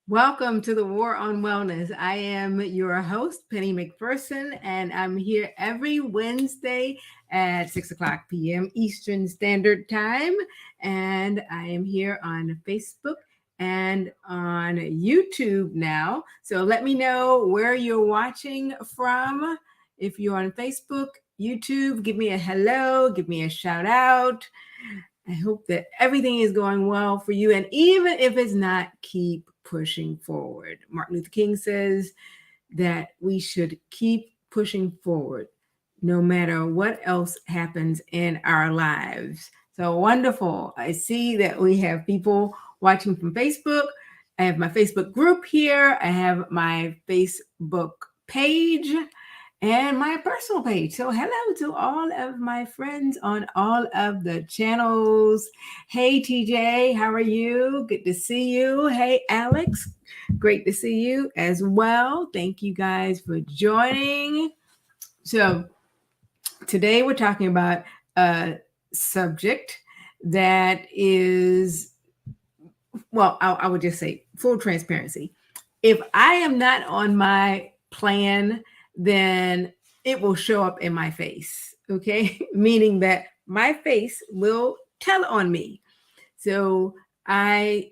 Welcome to the War on Wellness. I am your host, Penny McPherson, and I'm here every Wednesday at 6 o'clock p.m. Eastern Standard Time. And I am here on Facebook and on YouTube now. So let me know where you're watching from. If you're on Facebook, YouTube, give me a hello, give me a shout out. I hope that everything is going well for you. And even if it's not, keep pushing forward. Martin Luther King says that we should keep pushing forward no matter what else happens in our lives. So wonderful. I see that we have people watching from Facebook. I have my Facebook group here. I have my Facebook page and my personal page. So hello to all of my friends on all of the channels. Hey, TJ, how are you? Good to see you. Hey, Alex, great to see you as well. Thank you guys for joining. So today we're talking about a subject that is, well, I would just say full transparency. If I am not on my plan, then it will show up in my face. Okay. Meaning that my face will tell on me. So I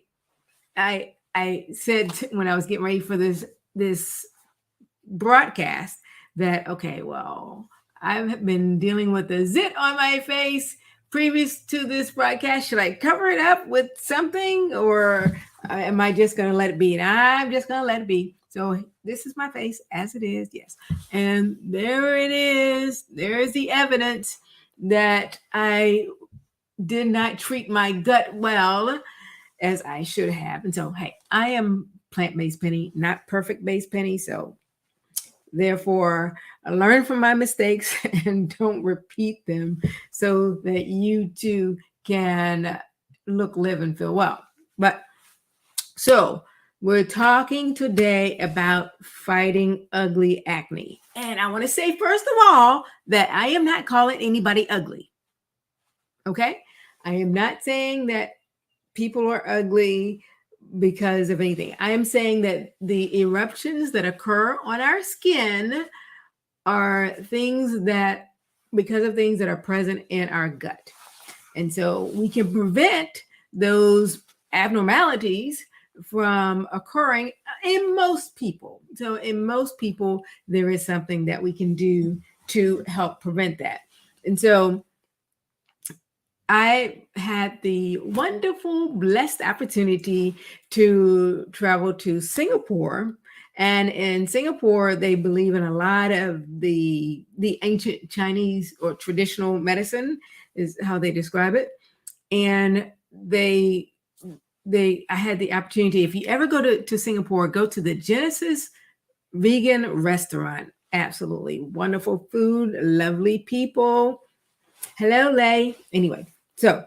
said when I was getting ready for this broadcast that, okay, well, I've been dealing with a zit on my face previous to this broadcast. Should I cover it up with something, or am I just going to let it be? And I'm just going to let it be. So this is my face as it is. Yes. And there it is. There is the evidence that I did not treat my gut well as I should have. And so, hey, I am plant-based Penny, not perfect-based Penny. So therefore, I learn from my mistakes and don't repeat them so that you too can look, live, and feel well. But so we're talking today about fighting ugly acne. And I want to say, first of all, that I am not calling anybody ugly. Okay? I am not saying that people are ugly because of anything. I am saying that the eruptions that occur on our skin are things that, because of things that are present in our gut. And so we can prevent those abnormalities from occurring in most people. So in most people, there is something that we can do to help prevent that. And so I had the wonderful, blessed opportunity to travel to Singapore. And in Singapore, they believe in a lot of the ancient Chinese or traditional medicine is how they describe it. And I had the opportunity, if you ever go to Singapore, go to the Genesis Vegan Restaurant. Absolutely wonderful food, lovely people. Hello, Lay. Anyway, so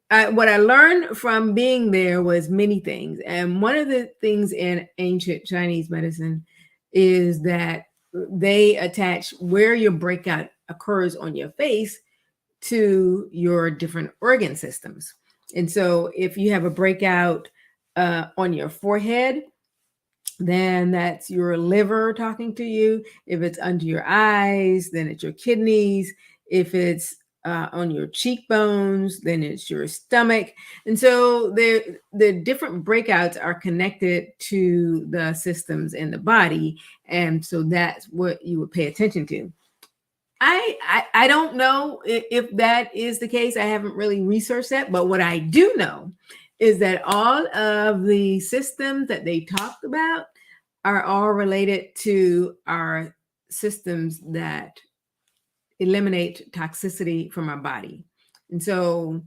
what I learned from being there was many things. And one of the things in ancient Chinese medicine is that they attach where your breakout occurs on your face to your different organ systems. And so if you have a breakout on your forehead, then that's your liver talking to you. If it's under your eyes, then it's your kidneys. If it's on your cheekbones, then it's your stomach. And so the different breakouts are connected to the systems in the body. And so that's what you would pay attention to. I don't know if that is the case. I haven't really researched that, but what I do know is that all of the systems that they talked about are all related to our systems that eliminate toxicity from our body. And so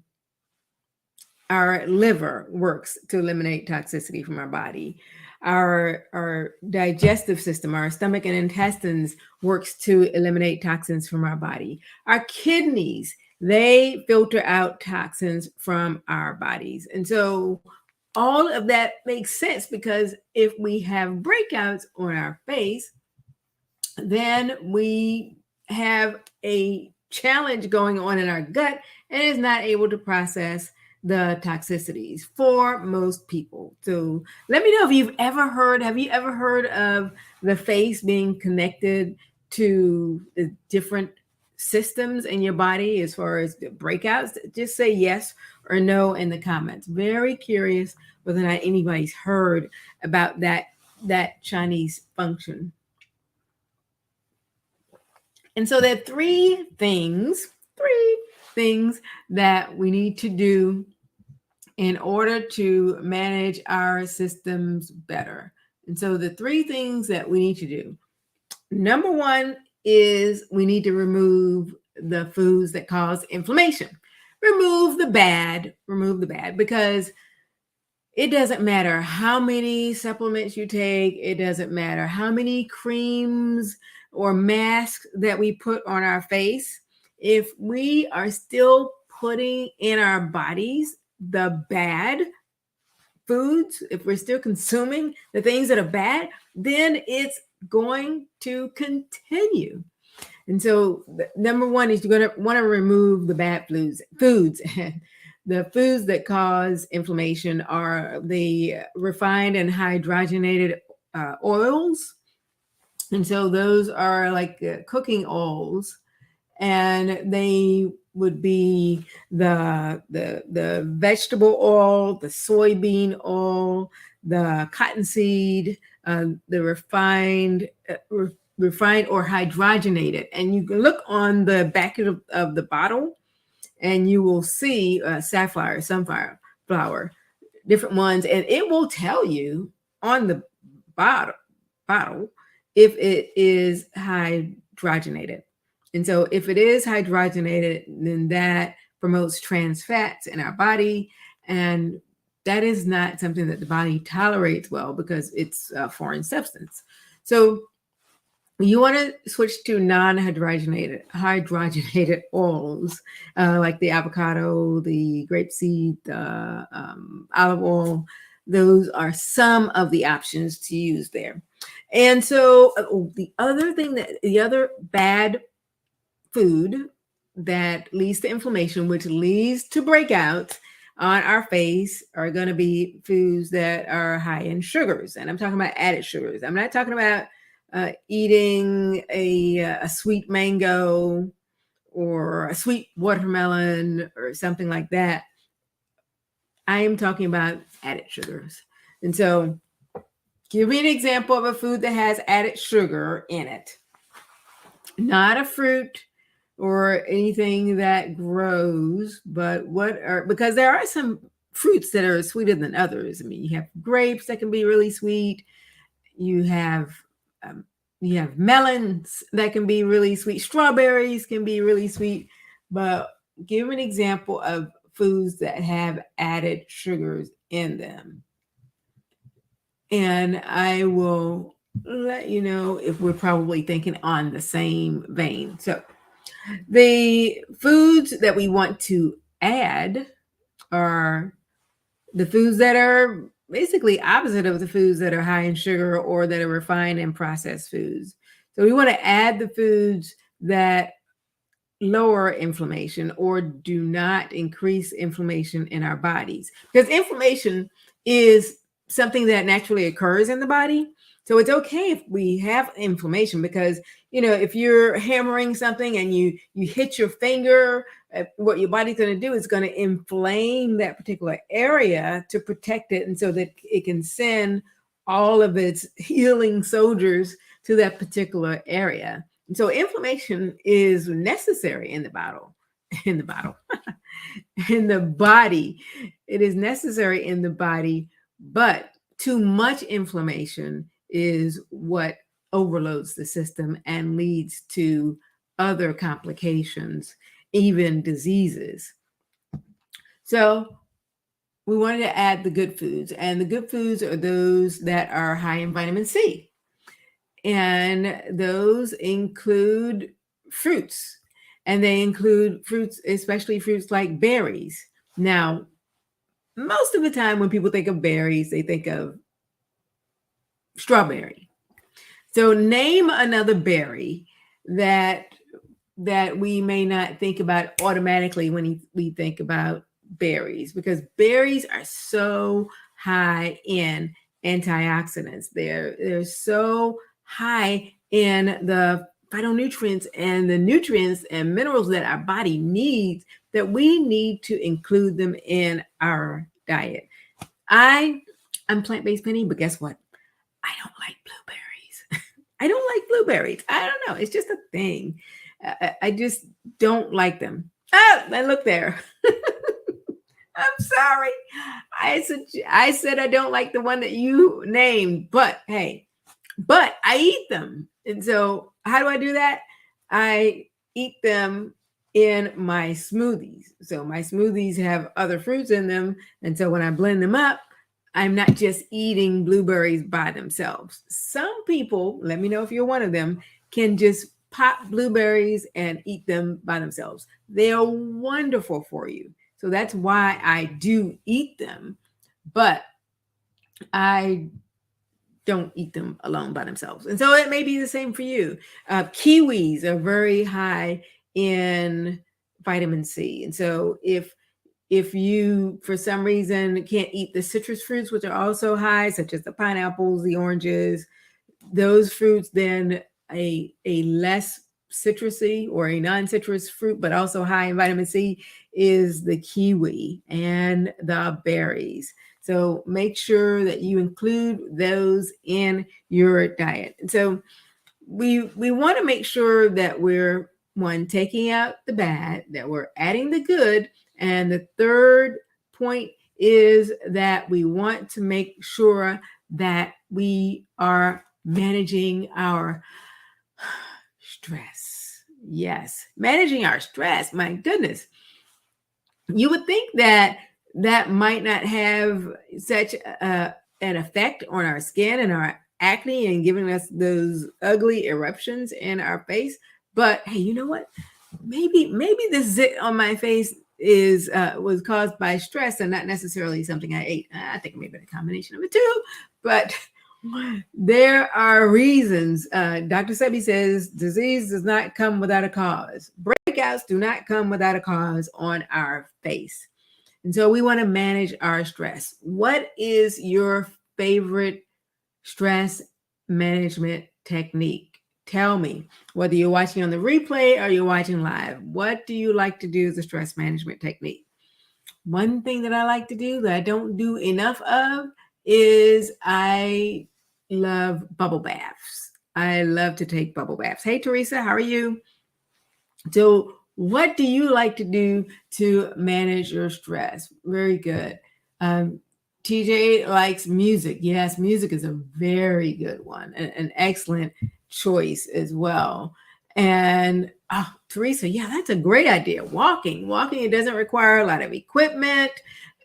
our liver works to eliminate toxicity from our body. Our digestive system, our stomach and intestines works to eliminate toxins from our body. Our kidneys, they filter out toxins from our bodies. And so all of that makes sense because if we have breakouts on our face, then we have a challenge going on in our gut and is not able to process the toxicities for most people. So let me know if have you ever heard of the face being connected to the different systems in your body as far as the breakouts? Just say yes or no in the comments. Very curious whether or not anybody's heard about that Chinese function. And so there are three things that we need to do in order to manage our systems better. And so the three things that we need to do. Number one is we need to remove the foods that cause inflammation. Remove the bad, because it doesn't matter how many supplements you take. It doesn't matter how many creams or masks that we put on our face. If we are still putting in our bodies the bad foods, if we're still consuming the things that are bad, then it's going to continue. And so number one is you're going to want to remove the bad foods. The foods that cause inflammation are the refined and hydrogenated oils. And so those are like cooking oils, and they would be the vegetable oil, the soybean oil, the cottonseed, the refined or hydrogenated. And you can look on the back of the bottle, and you will see sapphire, sunflower flower, different ones, and it will tell you on the bottle if it is hydrogenated. And so if it is hydrogenated, then that promotes trans fats in our body, and that is not something that the body tolerates well because it's a foreign substance. So you want to switch to non-hydrogenated oils, like the avocado, the grapeseed, the olive oil. Those are some of the options to use there. And so the other bad food that leads to inflammation, which leads to breakouts on our face, are going to be foods that are high in sugars. And I'm talking about added sugars. I'm not talking about eating a sweet mango or a sweet watermelon or something like that. I am talking about added sugars. And so give me an example of a food that has added sugar in it. Not a fruit or anything that grows, but because there are some fruits that are sweeter than others. I mean, you have grapes that can be really sweet. You have melons that can be really sweet. Strawberries can be really sweet. But give an example of foods that have added sugars in them, and I will let you know if we're probably thinking on the same vein. So the foods that we want to add are the foods that are basically opposite of the foods that are high in sugar or that are refined and processed foods. So we want to add the foods that lower inflammation or do not increase inflammation in our bodies, because inflammation is something that naturally occurs in the body. So it's okay if we have inflammation, because if you're hammering something and you hit your finger, what your body's going to do is going to inflame that particular area to protect it, and so that it can send all of its healing soldiers to that particular area. And so inflammation is necessary in the body. It is necessary in the body, but too much inflammation is what overloads the system and leads to other complications, even diseases. So we wanted to add the good foods, and the good foods are those that are high in vitamin C. And those include fruits, and they include fruits, especially fruits like berries. Now, most of the time when people think of berries, they think of strawberry. So name another berry that we may not think about automatically when we think about berries, because berries are so high in antioxidants. They're so high in the phytonutrients and the nutrients and minerals that our body needs, that we need to include them in our diet. I'm plant-based, Penny, but guess what? I don't like blueberries. I don't like blueberries. I don't know. It's just a thing. I just don't like them. Oh, and look there. I'm sorry. I said I don't like the one that you named, but hey, but I eat them. And so how do I do that? I eat them in my smoothies. So my smoothies have other fruits in them. And so when I blend them up, I'm not just eating blueberries by themselves. Some people, let me know if you're one of them, can just pop blueberries and eat them by themselves. They are wonderful for you. So that's why I do eat them, but I don't eat them alone by themselves. And so it may be the same for you. Kiwis are very high in vitamin C. And so if you, for some reason, can't eat the citrus fruits, which are also high, such as the pineapples, the oranges, those fruits, then a less citrusy or a non-citrus fruit, but also high in vitamin C, is the kiwi and the berries. So make sure that you include those in your diet. And so we want to make sure that we're, one, taking out the bad, that we're adding the good. And the third point is that we want to make sure that we are managing our stress. Yes, managing our stress. My goodness. You would think that might not have such an effect on our skin and our acne and giving us those ugly eruptions in our face. But hey, you know what? Maybe this zit on my face is was caused by stress and not necessarily something I ate. I think maybe a combination of the two, but there are reasons. Dr. Sebi says disease does not come without a cause. Breakouts do not come without a cause on our face. And so we want to manage our stress. What is your favorite stress management technique? Tell me, whether you're watching on the replay or you're watching live, what do you like to do as a stress management technique? One thing that I like to do that I don't do enough of is I love bubble baths. I love to take bubble baths. Hey, Teresa, how are you? So what do you like to do to manage your stress? Very good. TJ likes music. Yes, music is a very good one, an excellent choice as well. And Teresa, yeah, that's a great idea. Walking, it doesn't require a lot of equipment.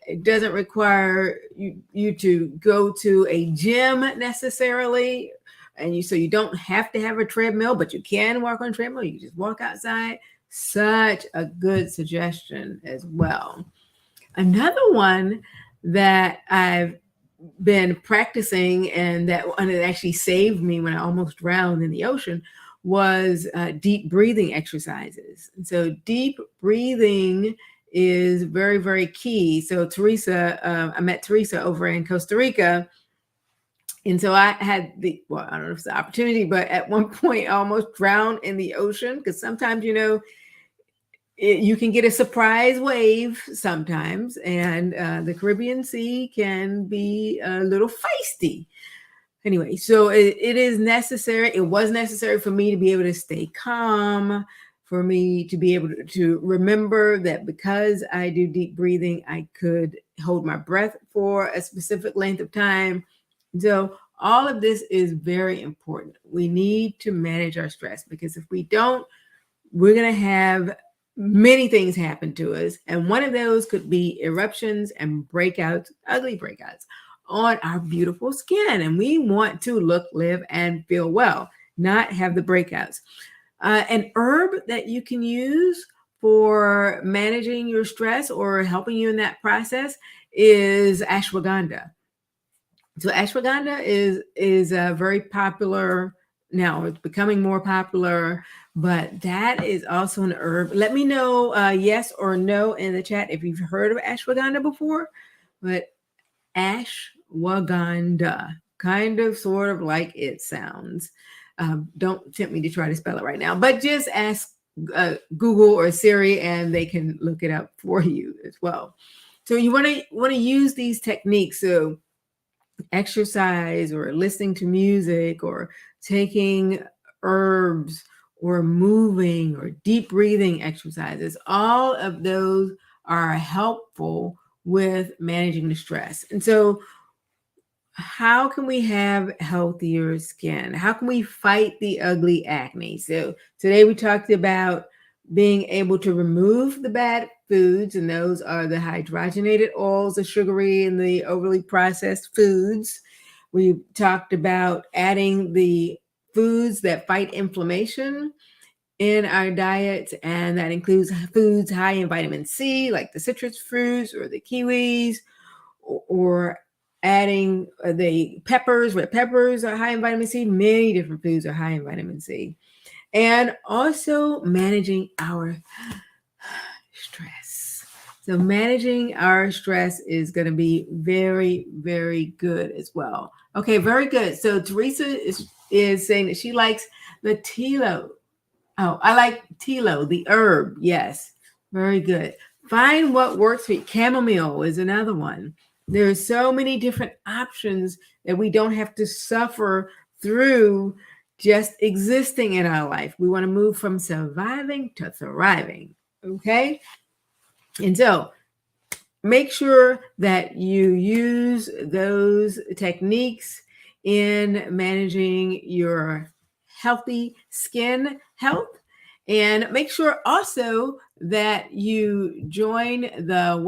It doesn't require you to go to a gym necessarily. And so you don't have to have a treadmill, but you can walk on a treadmill. You just walk outside. Such a good suggestion as well. Another one that I've been practicing and it actually saved me when I almost drowned in the ocean was deep breathing exercises. And so deep breathing is very, very key. So Teresa, I met Teresa over in Costa Rica. And so I had I don't know if it's the opportunity, but at one point I almost drowned in the ocean, because sometimes, you can get a surprise wave sometimes, and the Caribbean Sea can be a little feisty. Anyway, so it is necessary. It was necessary for me to be able to stay calm, for me to be able to remember that because I do deep breathing, I could hold my breath for a specific length of time. So all of this is very important. We need to manage our stress, because if we don't, we're going to have many things happen to us. And one of those could be eruptions and breakouts, ugly breakouts on our beautiful skin. And we want to look, live, and feel well, not have the breakouts. An herb that you can use for managing your stress or helping you in that process is ashwagandha. So ashwagandha is very popular now. It's becoming more popular, but that is also an herb. Let me know yes or no in the chat if you've heard of ashwagandha before. But ashwagandha, kind of sort of like it sounds. Don't tempt me to try to spell it right now, but just ask Google or Siri and they can look it up for you as well. So you want to use these techniques. So exercise or listening to music or taking herbs or moving or deep breathing exercises, all of those are helpful with managing the stress. And so how can we have healthier skin? How can we fight the ugly acne? So today we talked about being able to remove the bad foods, and those are the hydrogenated oils, the sugary and the overly processed foods. We talked about adding the foods that fight inflammation in our diet, and that includes foods high in vitamin C, like the citrus fruits or the kiwis, or adding the peppers. Red peppers are high in vitamin C. Many different foods are high in vitamin C. And also managing our stress. So managing our stress is going to be very, very good as well. Okay, very good. So Teresa is saying that she likes the tilo. Oh, I like tilo, the herb. Yes, very good. Find what works for you. Chamomile is another one. There's so many different options that we don't have to suffer through just existing in our life. We want to move from surviving to thriving. Okay. And so make sure that you use those techniques in managing your healthy skin health. And make sure also that you join the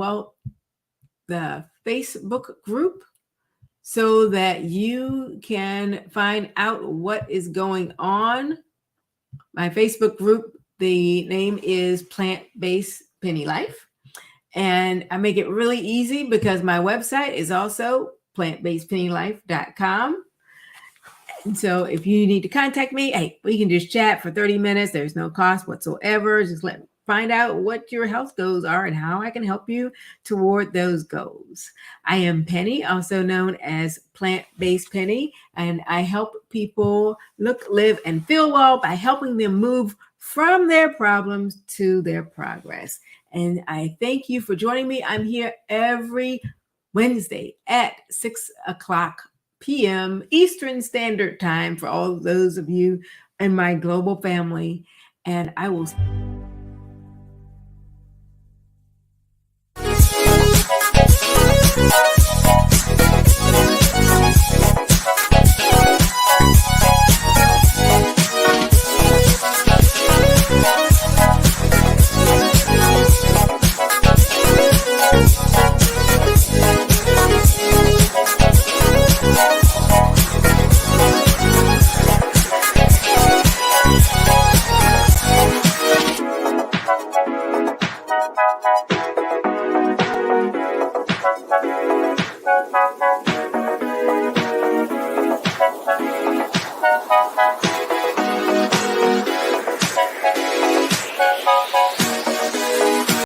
Facebook group so that you can find out what is going on. My Facebook group, the name is Plant-Based Penny Life. And I make it really easy because my website is also plantbasedpennylife.com. And so if you need to contact me, hey, we can just chat for 30 minutes. There's no cost whatsoever. Just find out what your health goals are and how I can help you toward those goals. I am Penny, also known as Plant-Based Penny, and I help people look, live, and feel well by helping them move from their problems to their progress. And I thank you for joining me. I'm here every Wednesday at 6 o'clock p.m. Eastern Standard Time for all those of you in my global family. And I will